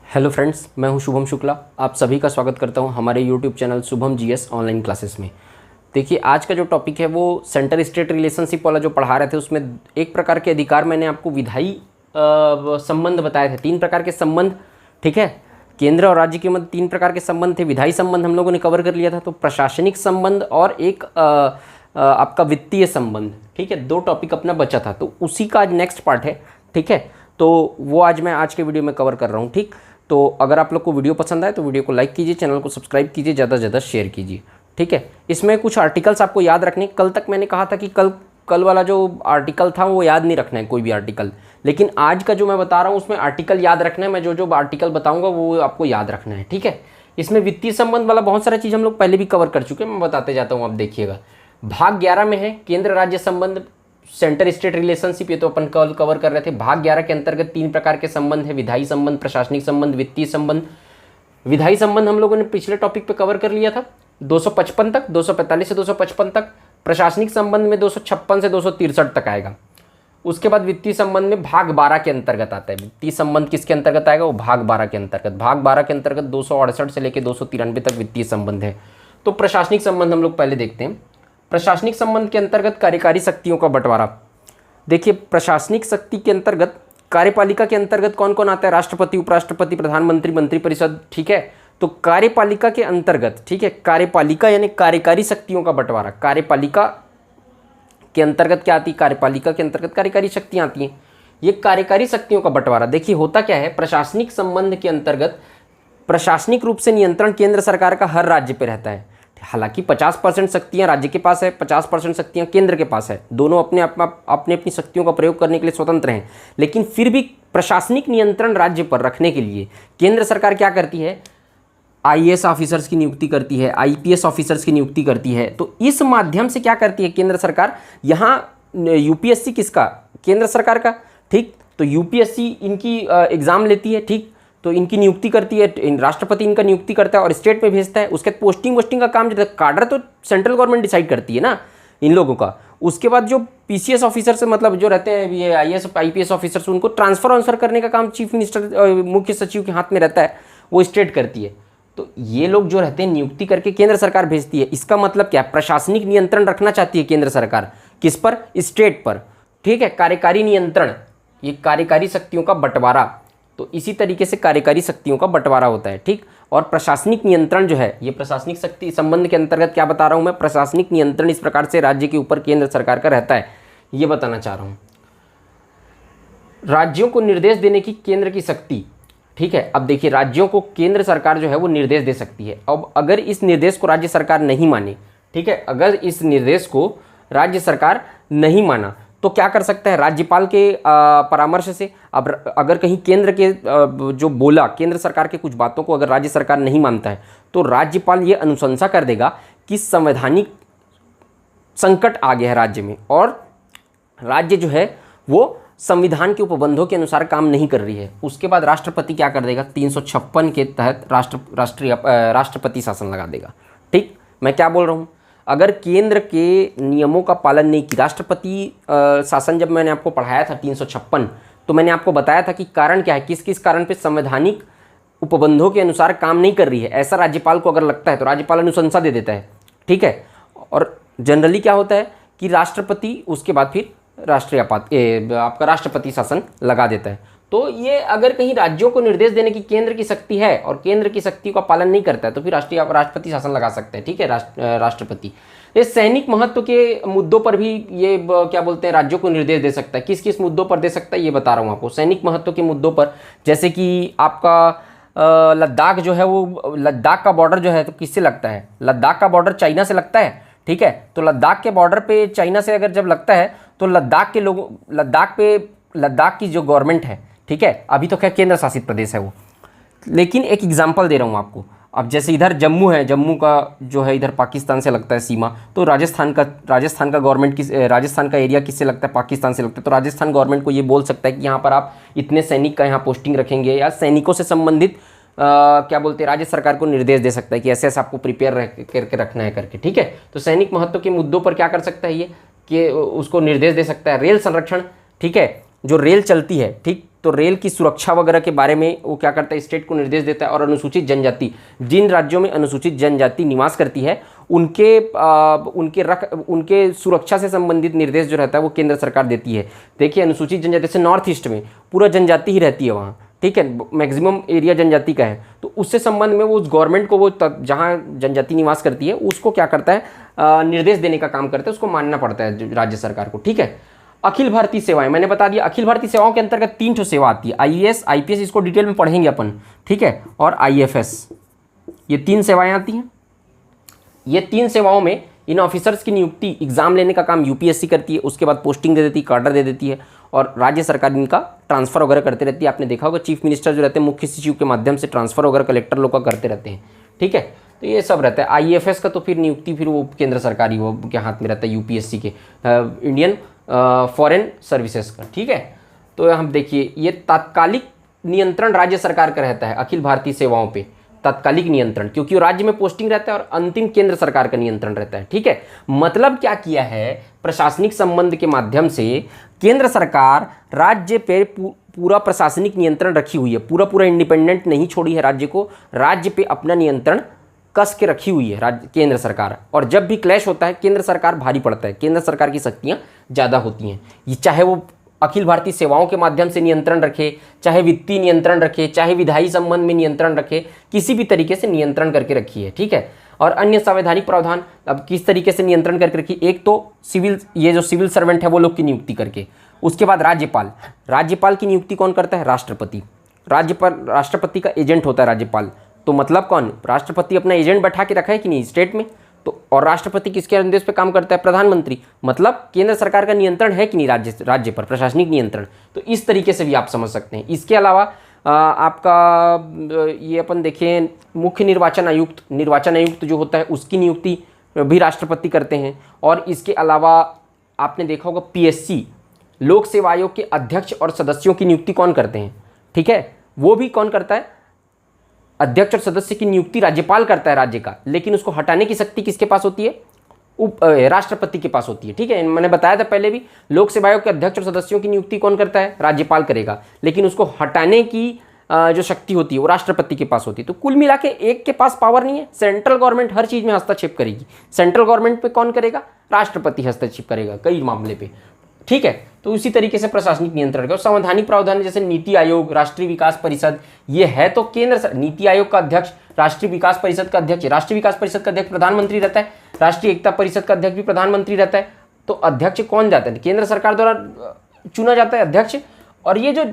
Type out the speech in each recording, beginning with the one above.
Hello friends, मैं हूं शुभम शुक्ला। आप सभी का स्वागत करता हूं हमारे YouTube channel Shubham GS online classes में। देखिए, आज का जो टॉपिक है वो सेंटर स्टेट रिलेशनशिप वाला जो पढ़ा रहे थे उसमें एक प्रकार के अधिकार मैंने आपको विधायी संबंध बताए थे। तीन प्रकार के संबंध, ठीक है। केंद्र और राज्य के मध्य तीन प्रकार के संबंध थे। विधायी संबंध हम लोगों ने कवर कर लिया था, तो प्रशासनिक संबंध और एक आपका वित्तीय संबंध, ठीक है। दो टॉपिक अपना बचा था, तो उसी का आज नेक्स्ट पार्ट है, ठीक है। तो वो आज के वीडियो में कवर कर रहा हूँ, ठीक। तो अगर आप लोग को वीडियो पसंद आए तो वीडियो को लाइक कीजिए, चैनल को सब्सक्राइब कीजिए, ज़्यादा से ज़्यादा शेयर कीजिए, ठीक है। इसमें कुछ आर्टिकल्स आपको याद रखने, कल तक मैंने कहा था कि कल वाला जो आर्टिकल था वो याद नहीं रखना है, कोई भी आर्टिकल। लेकिन आज का जो मैं बता रहा हूँ उसमें आर्टिकल याद रखना है। मैं जो जो आर्टिकल बताऊँगा वो आपको याद रखना है, ठीक है। इसमें वित्तीय संबंध वाला बहुत सारा चीज़ हम लोग पहले भी कवर कर चुके हैं, मैं बताते जाता हूँ, आप देखिएगा। भाग 11 में है केंद्र राज्य संबंध, सेंटर स्टेट रिलेशनशिप, ये तो अपन कल कवर कर रहे थे। भाग 11 के अंतर्गत तीन प्रकार के संबंध है: विधायी संबंध, प्रशासनिक संबंध, वित्तीय संबंध। विधायी संबंध हम लोगों ने पिछले टॉपिक पे कवर कर लिया था 255 तक, 245 से 255 तक। प्रशासनिक संबंध में 256 से 263 तक आएगा। उसके बाद वित्तीय संबंध में भाग 12 के अंतर्गत आता है। वित्तीय संबंध किसके अंतर्गत आएगा? वो भाग 12 के अंतर्गत। भाग 12 के अंतर्गत 268 से लेकर 293 तक वित्तीय संबंध है। तो प्रशासनिक संबंध हम लोग पहले देखते हैं। प्रशासनिक संबंध के अंतर्गत कार्यकारी शक्तियों का बंटवारा। देखिए, प्रशासनिक शक्ति के अंतर्गत कार्यपालिका के अंतर्गत कौन कौन आता है? राष्ट्रपति, उपराष्ट्रपति, प्रधानमंत्री, मंत्रिपरिषद, ठीक है। तो कार्यपालिका के अंतर्गत, ठीक है, कार्यपालिका यानी कार्यकारी शक्तियों का बंटवारा। कार्यपालिका के अंतर्गत क्या आती है? कार्यपालिका के अंतर्गत कार्यकारी शक्तियां आती हैं। ये कार्यकारी शक्तियों का बंटवारा, देखिए होता क्या है, प्रशासनिक संबंध के अंतर्गत प्रशासनिक रूप से नियंत्रण केंद्र सरकार का हर राज्य पे रहता है। हालांकि 50% शक्तियां राज्य के पास है, 50% शक्तियां केंद्र के पास है। दोनों अपने अपनी शक्तियों का प्रयोग करने के लिए स्वतंत्र हैं, लेकिन फिर भी प्रशासनिक नियंत्रण राज्य पर रखने के लिए केंद्र सरकार क्या करती है? आईएएस ऑफिसर्स की नियुक्ति करती है, आईपीएस ऑफिसर्स की नियुक्ति करती है। तो इस माध्यम से क्या करती है केंद्र सरकार? यहाँ यूपीएससी किसका? केंद्र सरकार का, ठीक। तो यूपीएससी इनकी एग्जाम लेती है, ठीक। तो इनकी नियुक्ति करती है, राष्ट्रपति इनका नियुक्ति करता है और स्टेट में भेजता है। उसके पोस्टिंग का काम जो है, काडर तो सेंट्रल गवर्नमेंट डिसाइड करती है ना इन लोगों का। उसके बाद जो पीसीएस ऑफिसर से मतलब जो रहते हैं, ये आईएएस आईपीएस ऑफिसर्स, उनको ट्रांसफर करने का काम चीफ मिनिस्टर, मुख्य सचिव के हाथ में रहता है, वो स्टेट करती है। तो ये लोग जो रहते हैं नियुक्ति करके केंद्र सरकार भेजती है। इसका मतलब क्या? प्रशासनिक नियंत्रण रखना चाहती है केंद्र सरकार, किस पर? स्टेट पर, ठीक है। कार्यकारी नियंत्रण, ये कार्यकारी शक्तियों का बंटवारा। तो इसी तरीके से कार्यकारी शक्तियों का बंटवारा होता है, ठीक। और प्रशासनिक नियंत्रण जो है, ये प्रशासनिक शक्ति संबंध के अंतर्गत क्या बता रहा हूं मैं? प्रशासनिक नियंत्रण इस प्रकार से राज्य के ऊपर केंद्र सरकार का रहता है, ये बताना चाह रहा हूं। राज्यों को निर्देश देने की केंद्र की शक्ति, ठीक है। अब देखिए, राज्यों को केंद्र सरकार जो है वो निर्देश दे सकती है। अब अगर इस निर्देश को राज्य सरकार नहीं माने, ठीक है, अगर इस निर्देश को राज्य सरकार नहीं माना तो क्या कर सकता है? राज्यपाल के परामर्श से। अब अगर कहीं केंद्र के जो बोला, केंद्र सरकार के कुछ बातों को अगर राज्य सरकार नहीं मानता है तो राज्यपाल ये अनुशंसा कर देगा कि संवैधानिक संकट आ गया है राज्य में और राज्य जो है वो संविधान के उपबंधों के अनुसार काम नहीं कर रही है। उसके बाद राष्ट्रपति क्या कर देगा? 356 के तहत राष्ट्रपति शासन लगा देगा, ठीक। मैं क्या बोल रहा हूँ? अगर केंद्र के नियमों का पालन नहीं किया, राष्ट्रपति शासन जब मैंने आपको पढ़ाया था 356, तो मैंने आपको बताया था कि कारण क्या है, किस किस कारण पे संवैधानिक उपबंधों के अनुसार काम नहीं कर रही है, ऐसा राज्यपाल को अगर लगता है तो राज्यपाल अनुशंसा दे देता है, ठीक है। और जनरली क्या होता है कि राष्ट्रपति उसके बाद फिर आपका राष्ट्रपति शासन लगा देता है। तो ये अगर कहीं राज्यों को निर्देश देने की केंद्र की शक्ति है और केंद्र की शक्ति का पालन नहीं करता है तो फिर राष्ट्रपति शासन लगा सकते हैं, ठीक है, राष्ट्रपति। ये सैनिक महत्व के मुद्दों पर भी ये क्या बोलते हैं, राज्यों को निर्देश दे सकता है। किस किस मुद्दों पर दे सकता है ये बता रहा हूँ आपको। सैनिक महत्व के मुद्दों पर, जैसे कि आपका लद्दाख जो है, वो लद्दाख का बॉर्डर जो है तो किससे लगता है? लद्दाख का बॉर्डर चाइना से लगता है, ठीक है। तो लद्दाख के बॉर्डर पे चाइना से अगर जब लगता है तो लद्दाख के लोगों, लद्दाख की जो गवर्नमेंट है, ठीक है, अभी तो खैर केंद्र शासित प्रदेश है वो, लेकिन एक एग्जांपल दे रहा हूँ आपको। अब जैसे इधर जम्मू है, जम्मू का जो है इधर पाकिस्तान से लगता है सीमा, तो राजस्थान का गवर्नमेंट राजस्थान का एरिया किससे लगता है? पाकिस्तान से लगता है। तो राजस्थान गवर्नमेंट को ये बोल सकता है कि यहाँ पर आप इतने सैनिक का यहाँ पोस्टिंग रखेंगे, या सैनिकों से संबंधित क्या बोलते हैं, राज्य सरकार को निर्देश दे सकता है कि ऐसे ऐसे आपको प्रिपेयर करके रखना है करके, ठीक है। तो सैनिक महत्व के मुद्दों पर क्या कर सकता है ये, कि उसको निर्देश दे सकता है। रेल संरक्षण, ठीक है, जो रेल चलती है, ठीक, तो रेल की सुरक्षा वगैरह के बारे में वो क्या करता है, स्टेट को निर्देश देता है। और अनुसूचित जनजाति, जिन राज्यों में अनुसूचित जनजाति निवास करती है उनके सुरक्षा से संबंधित निर्देश जो रहता है वो केंद्र सरकार देती है। देखिए अनुसूचित जनजाति से नॉर्थ ईस्ट में पूरा जनजाति ही रहती है वहाँ, ठीक है, मैक्सिमम एरिया जनजाति का है, तो उससे संबंध में वो उस गवर्नमेंट को, वो जहाँ जनजाति निवास करती है उसको क्या करता है, निर्देश देने का काम करता है, उसको मानना पड़ता है राज्य सरकार को, ठीक है। अखिल भारतीय सेवाएं, मैंने बता दिया अखिल भारतीय सेवाओं के अंतर्गत 3 ठो सेवा आती है, आईएएस, आईपीएस, इसको डिटेल में पढ़ेंगे अपन, ठीक है, और आईएफएस, ये 3 सेवाएं आती हैं। ये 3 सेवाओं में इन ऑफिसर्स की नियुक्ति, एग्जाम लेने का काम यूपीएससी करती है, उसके बाद पोस्टिंग दे देती है, कार्डर दे देती है, और राज्य सरकार इनका ट्रांसफर वगैरह करते रहती है। आपने देखा होगा चीफ मिनिस्टर जो रहते हैं मुख्य सचिव के माध्यम से ट्रांसफर वगैरह कलेक्टर लोग का करते रहते हैं, ठीक है। तो ये सब रहता है। आईएफएस का तो फिर नियुक्ति फिर वो केंद्र सरकारी वो के हाथ में रहता है, यूपीएससी के, इंडियन फॉरेन सर्विसेज का, ठीक है। तो हम देखिए ये तात्कालिक नियंत्रण राज्य सरकार का रहता है अखिल भारतीय सेवाओं पे, तात्कालिक नियंत्रण, क्योंकि वो राज्य में पोस्टिंग रहता है, और अंतिम केंद्र सरकार का नियंत्रण रहता है, ठीक है। मतलब क्या किया है, प्रशासनिक संबंध के माध्यम से केंद्र सरकार राज्य पे पूरा प्रशासनिक नियंत्रण रखी हुई है, पूरा इंडिपेंडेंट नहीं छोड़ी है राज्य को, राज्य पे अपना नियंत्रण कस के रखी हुई है राज्य केंद्र सरकार। और जब भी क्लैश होता है केंद्र सरकार भारी पड़ता है, केंद्र सरकार की शक्तियाँ ज़्यादा होती हैं, ये चाहे वो अखिल भारतीय सेवाओं के माध्यम से नियंत्रण रखे, चाहे वित्तीय नियंत्रण रखे, चाहे विधायी संबंध में नियंत्रण रखे, किसी भी तरीके से नियंत्रण करके रखी है, ठीक है। और अन्य संवैधानिक प्रावधान अब किस तरीके से नियंत्रण करके रखी, एक तो सिविल, ये जो सिविल सर्वेंट है वो लोग की नियुक्ति करके, उसके बाद राज्यपाल की नियुक्ति कौन करता है, राष्ट्रपति। राष्ट्रपति का एजेंट होता है राज्यपाल, तो मतलब कौन, राष्ट्रपति अपना एजेंट बैठा के रखा है कि नहीं स्टेट में, तो और राष्ट्रपति किसके निर्देश पे काम करता है, प्रधानमंत्री। मतलब केंद्र सरकार का नियंत्रण है कि नहीं राज्य पर, प्रशासनिक नियंत्रण। तो इस तरीके से भी आप समझ सकते हैं। इसके अलावा आपका ये अपन देखें मुख्य निर्वाचन आयुक्त जो होता है उसकी नियुक्ति भी राष्ट्रपति करते हैं। और इसके अलावा आपने देखा होगा पीएससी, लोक सेवा आयोग के अध्यक्ष और सदस्यों की नियुक्ति कौन करते हैं, ठीक है, वो भी कौन करता है, अध्यक्ष और सदस्य की नियुक्ति राज्यपाल करता है राज्य का, लेकिन उसको हटाने की शक्ति किसके पास होती है, राष्ट्रपति के पास होती है, ठीक है। मैंने बताया था पहले भी, लोक सेवा आयोग के अध्यक्ष और सदस्यों की नियुक्ति कौन करता है, राज्यपाल करेगा, लेकिन उसको हटाने की जो शक्ति होती है वो राष्ट्रपति के पास होती है। तो कुल मिला के एक के पास पावर नहीं है, सेंट्रल गवर्नमेंट हर चीज़ में हस्तक्षेप करेगी, सेंट्रल गवर्नमेंट पे कौन करेगा, राष्ट्रपति हस्तक्षेप करेगा कई मामले पे, ठीक है। तो उसी तरीके से प्रशासनिक नियंत्रण का संवैधानिक प्रावधान जैसे नीति आयोग, राष्ट्रीय विकास परिषद, ये है तो केंद्र, नीति आयोग का अध्यक्ष राष्ट्रीय विकास परिषद का अध्यक्ष, राष्ट्रीय विकास परिषद का अध्यक्ष प्रधानमंत्री रहता है, राष्ट्रीय एकता परिषद का अध्यक्ष भी प्रधानमंत्री रहता है। तो अध्यक्ष कौन जाता है, केंद्र सरकार द्वारा चुना जाता है अध्यक्ष। और ये जो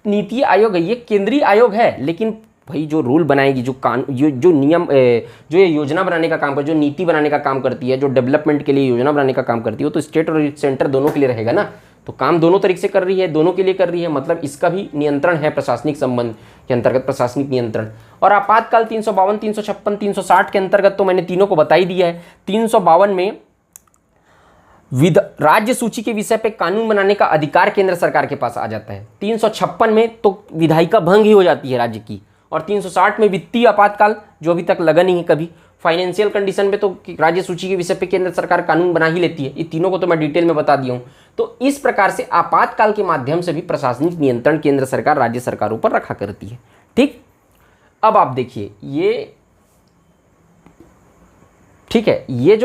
नीति आयोग है ये केंद्रीय आयोग है, लेकिन भाई जो रूल बनाएगी, जो नियम, जो ये योजना बनाने का काम कर, जो नीति बनाने का काम करती है, जो डेवलपमेंट के लिए योजना बनाने का काम करती है, वो तो स्टेट और सेंटर दोनों के लिए रहेगा ना। तो काम दोनों तरीके से कर रही है, दोनों के लिए कर रही है, मतलब इसका भी नियंत्रण है प्रशासनिक संबंध के अंतर्गत, प्रशासनिक नियंत्रण। और आपातकाल 352, 356, 360 के अंतर्गत तो मैंने तीनों को बता ही दिया है। 352 में राज्य सूची के विषय पे कानून बनाने का अधिकार केंद्र सरकार के पास आ जाता है। 356 में तो विधायिका भंग ही हो जाती है राज्य की, और 360 में वित्तीय आपातकाल जो अभी तक लगा नहीं है कभी, फाइनेंशियल कंडीशन पे तो राज्य सूची के विषय पे केंद्र सरकार कानून बना ही लेती है। ये तीनों को तो मैं डिटेल में बता दिया हूँ। तो इस प्रकार से आपातकाल के माध्यम से भी प्रशासनिक नियंत्रण केंद्र सरकार राज्य सरकारों पर रखा करती है, ठीक। अब आप देखिए ये, ठीक है, ये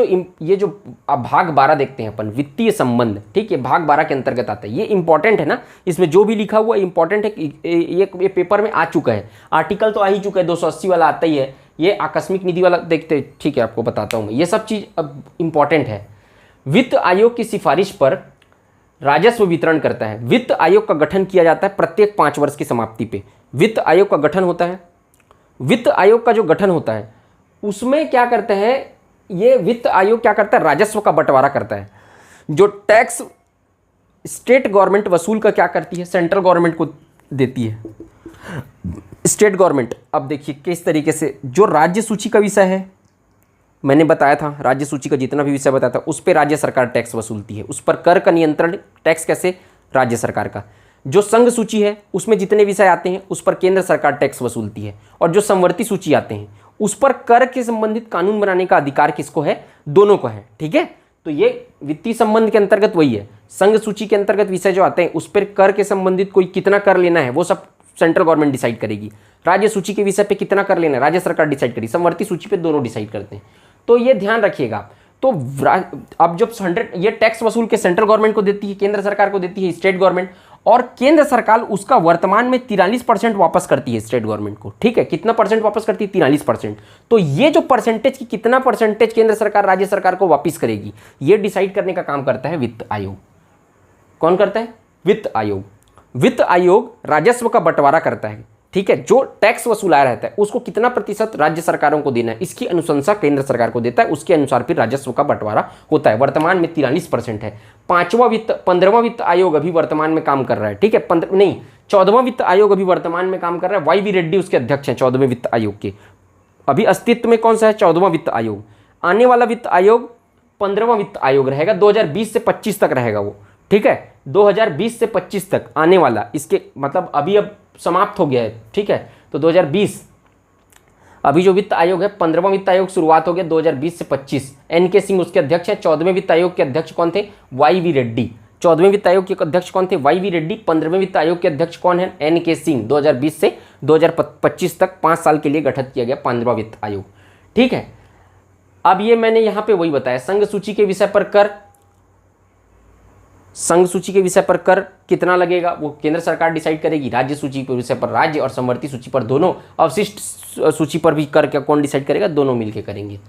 जो अब भाग 12 देखते हैं अपन, वित्तीय संबंध, ठीक है, भाग 12 के अंतर्गत आता है। ये इंपॉर्टेंट है ना, इसमें जो भी लिखा हुआ इंपॉर्टेंट है, ये पेपर में आ चुका है, आर्टिकल तो आ ही चुका है, 280 वाला आता ही है, ये आकस्मिक निधि वाला देखते, ठीक है, आपको बताता हूँ मैं, ये सब चीज़ अब इंपॉर्टेंट है। वित्त आयोग की सिफारिश पर राजस्व वितरण करता है। वित्त आयोग का गठन किया जाता है प्रत्येक 5 वर्ष की समाप्ति पे वित्त आयोग का गठन होता है। वित्त आयोग का जो गठन होता है उसमें क्या करते हैं, ये वित्त आयोग क्या करता है, राजस्व का बंटवारा करता है। जो टैक्स स्टेट गवर्नमेंट वसूल का क्या करती है, सेंट्रल गवर्नमेंट को देती है स्टेट गवर्नमेंट। अब देखिए किस तरीके से, जो राज्य सूची का विषय है मैंने बताया था, राज्य सूची का जितना भी विषय बताया था उस पर राज्य सरकार टैक्स वसूलती है, उस पर कर का नियंत्रण, टैक्स कैसे, राज्य सरकार का। जो संघ सूची है उसमें जितने विषय आते हैं उस पर केंद्र सरकार टैक्स वसूलती है, और जो समवर्ती सूची आते हैं उस पर कर के संबंधित कानून बनाने का अधिकार किसको है, दोनों को है, ठीक है। तो ये वित्तीय संबंध के अंतर्गत वही है, संघ सूची के अंतर्गत विषय जो आते हैं उस पर कर के संबंधित कोई कितना कर लेना है वो सब सेंट्रल गवर्नमेंट डिसाइड करेगी। राज्य सूची के विषय पे कितना कर लेना है राज्य सरकार डिसाइड करेगी। समवर्ती सूची पे दोनों डिसाइड करते हैं, तो ये ध्यान रखिएगा। तो अब जब 100 ये टैक्स वसूल के सेंट्रल गवर्नमेंट को देती है, केंद्र सरकार को देती है स्टेट गवर्नमेंट, और केंद्र सरकार उसका वर्तमान में 43% वापस करती है स्टेट गवर्नमेंट को। ठीक है, कितना परसेंट वापस करती है? 43%। तो ये जो परसेंटेज की कितना परसेंटेज केंद्र सरकार राज्य सरकार को वापस करेगी, ये डिसाइड करने का काम करता है वित्त आयोग। कौन करता है? वित्त आयोग। वित्त आयोग राजस्व का बंटवारा करता है। ठीक है, जो टैक्स वसूला रहता है उसको कितना प्रतिशत राज्य सरकारों को देना है, इसकी अनुशंसा केंद्र सरकार को देता है, उसके अनुसार फिर राजस्व का बंटवारा होता है। वर्तमान में 43% है। 15वां वित्त आयोग अभी वर्तमान में काम कर रहा है। ठीक है, 14वां वित्त आयोग अभी वर्तमान में काम कर रहा है। वाई वी रेड्डी उसके अध्यक्ष हैं 14वें वित्त आयोग के। अभी अस्तित्व में कौन सा है? 14वां वित्त आयोग। आने वाला वित्त आयोग 15वां वित्त आयोग रहेगा, 2020 से 25 तक रहेगा वो। ठीक है, 2020 से 25 तक आने वाला, इसके मतलब अभी अब समाप्त हो गया है। ठीक है, तो 2020 अभी जो वित्त आयोग है 15वां वित्त आयोग शुरुआत हो गया 2020 से 25। एन.के. सिंह उसके अध्यक्ष है। 14वें वित्त आयोग के अध्यक्ष कौन थे? Why we Reddy. 14वें वित्त आयोग के अध्यक्ष कौन थे? Why we Reddy. 15वें वित्त आयोग के अध्यक्ष कौन है? एन.के. सिंह। 2020 से 2025 तक 5 साल के लिए गठित किया गया 15वां वित्त आयोग। ठीक है, अब ये मैंने यहां पे वही बताया, संघ सूची के विषय पर कर, संघ सूची के विषय पर कर कितना लगेगा वो केंद्र सरकार डिसाइड करेगी। राज्य सूची के विषय पर राज्य और समवर्ती सूची पर दोनों, अवशिष्ट सूची पर भी कर क्या कौन डिसाइड करेगा? दोनों मिलकर करेंगे।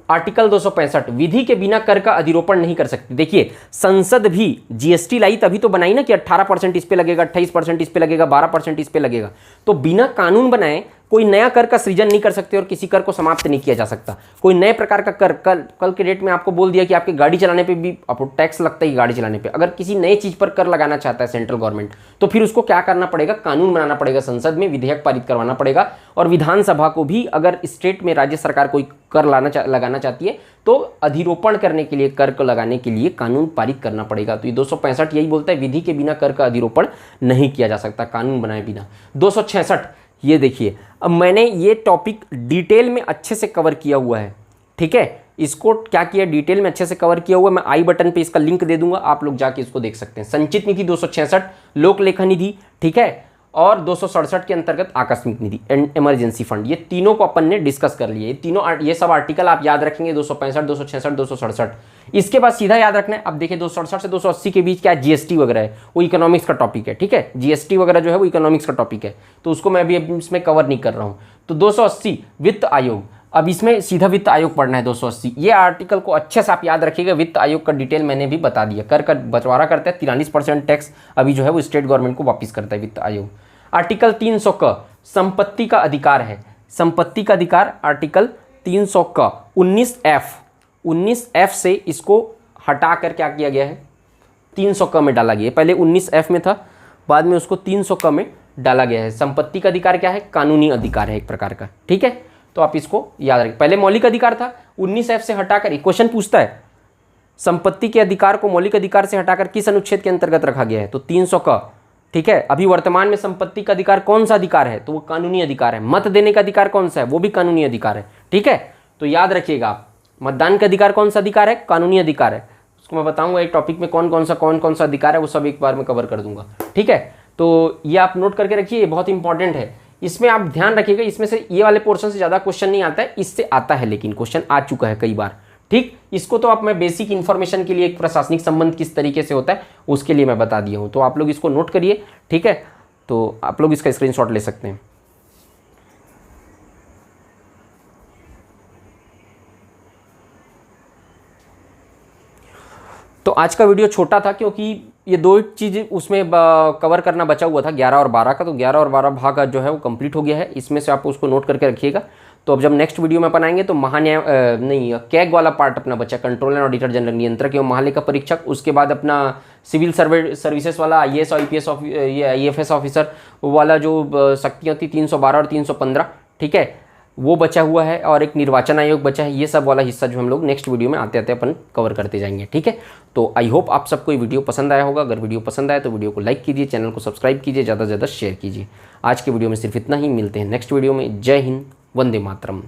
आर्टिकल 265, विधि के बिना कर का अधिरोपण नहीं कर सकती। देखिए, संसद भी जीएसटी लाई तभी तो बनाई ना कि 18% इस पे लगेगा, 28% इस पे लगेगा, 12% इस पे लगेगा। तो बिना कानून बनाए कोई नया कर का सृजन नहीं कर सकते और किसी कर को समाप्त नहीं किया जा सकता। कोई नए प्रकार का कर, कल के डेट में आपको बोल दिया कि आपके गाड़ी चलाने पे भी आपको टैक्स लगता है। गाड़ी चलाने पे अगर किसी नई चीज पर कर लगाना चाहता है सेंट्रल गवर्नमेंट, तो फिर उसको क्या करना पड़ेगा? कानून बनाना पड़ेगा, संसद में विधेयक पारित करवाना पड़ेगा। और विधानसभा को भी अगर स्टेट में राज्य सरकार कोई कर लगाना चाहती है तो अधिरोपण करने के लिए, कर को लगाने के लिए कानून पारित करना पड़ेगा। तो ये 265 यही बोलता है, विधि के बिना कर का अधिरोपण नहीं किया जा सकता, कानून बनाए बिना। 266, ये देखिए, अब मैंने ये टॉपिक डिटेल में अच्छे से कवर किया हुआ है। ठीक है, इसको क्या किया, डिटेल में अच्छे से कवर किया हुआ है। मैं आई बटन पे इसका लिंक दे दूंगा, आप लोग जाके इसको देख सकते हैं। संचित निधि 266, लोक लेखा निधि, ठीक है, और 267 के अंतर्गत आकस्मिक निधि एंड इमरजेंसी फंड, ये तीनों को अपन ने डिस्कस कर लिए। ये तीनों, ये सब आर्टिकल आप याद रखेंगे, 265, 266, 267। इसके बाद सीधा याद रखना है। अब देखिए 267 से 280 के बीच क्या जीएसटी वगैरह है, वो इकोनॉमिक्स का टॉपिक है। ठीक है, जीएसटी वगैरह जो है वो इकोनॉमिक्स का टॉपिक है, तो उसको मैं अभी इसमें कवर नहीं कर रहा हूँ। तो 280 वित्त आयोग, अब इसमें सीधा वित्त आयोग पढ़ना है 280। ये आर्टिकल को अच्छे से आप याद रखिएगा। वित्त आयोग का डिटेल मैंने भी बता दिया। कर का बंटवारा करता है, 43% टैक्स अभी जो है वो स्टेट गवर्नमेंट को वापिस करता है वित्त आयोग। आर्टिकल 300 क संपत्ति का अधिकार है, संपत्ति का अधिकार आर्टिकल 300 क 19F से इसको हटा कर क्या किया गया है, 300 क में डाला गया है। पहले 19F में था, बाद में उसको 300 क में डाला गया है। संपत्ति का अधिकार क्या है? कानूनी अधिकार है एक प्रकार का। ठीक है, तो आप इसको याद रखें। पहले मौलिक अधिकार था, 19F से हटाकर क्वेश्चन पूछता है संपत्ति के अधिकार को मौलिक अधिकार से हटाकर किस अनुच्छेद के अंतर्गत रखा गया है, तो 300 क। ठीक है, अभी वर्तमान में संपत्ति का अधिकार कौन सा अधिकार है, तो वो कानूनी अधिकार है। मत देने का अधिकार कौन सा है, वो भी कानूनी अधिकार है। ठीक है, तो याद रखिएगा आप, मतदान का अधिकार कौन सा अधिकार है, कानूनी अधिकार है। उसको मैं बताऊंगा एक टॉपिक में कौन कौन सा अधिकार है, वो सब एक बार में कवर कर दूंगा। ठीक है, तो ये आप नोट करके रखिए, ये बहुत इंपॉर्टेंट है। इसमें आप ध्यान रखिएगा, इसमें से ये वाले पोर्शन से ज़्यादा क्वेश्चन नहीं आता है, इससे आता है, लेकिन क्वेश्चन आ चुका है कई बार। ठीक, इसको तो आप, मैं बेसिक इन्फॉर्मेशन के लिए एक प्रशासनिक संबंध किस तरीके से होता है उसके लिए मैं बता दिया हूँ, तो आप लोग इसको नोट करिए। ठीक है, तो आप लोग इसका स्क्रीनशॉट ले सकते हैं। तो आज का वीडियो छोटा था क्योंकि ये दो चीज़ उसमें कवर करना बचा हुआ था, 11 और 12 का। तो 11 और 12 भाग जो है वो कंप्लीट हो गया है, इसमें से आप उसको नोट करके रखिएगा। तो अब जब नेक्स्ट वीडियो में अपन आएंगे तो महान्याय कैग वाला पार्ट अपना बचा, कंट्रोलर और ऑडिटर जनरल, नियंत्रक एवं महालेखा परीक्षक। उसके बाद अपना सिविल सर्विसेज वाला IAS और IPS IFS ऑफिसर वाला जो शक्तियाँ थी 312 और 315। ठीक है, वो बचा हुआ है, और एक निर्वाचन आयोग बचा है। ये सब वाला हिस्सा जो हम लोग नेक्स्ट वीडियो में आते आते अपन कवर करते जाएंगे। ठीक है, तो आई होप आप सबको ये वीडियो पसंद आया होगा। अगर वीडियो पसंद आया तो वीडियो को लाइक कीजिए, चैनल को सब्सक्राइब कीजिए, ज़्यादा से ज़्यादा शेयर कीजिए। आज के वीडियो में सिर्फ इतना ही, मिलते हैं नेक्स्ट वीडियो में। जय हिंद, वंदे मातरम।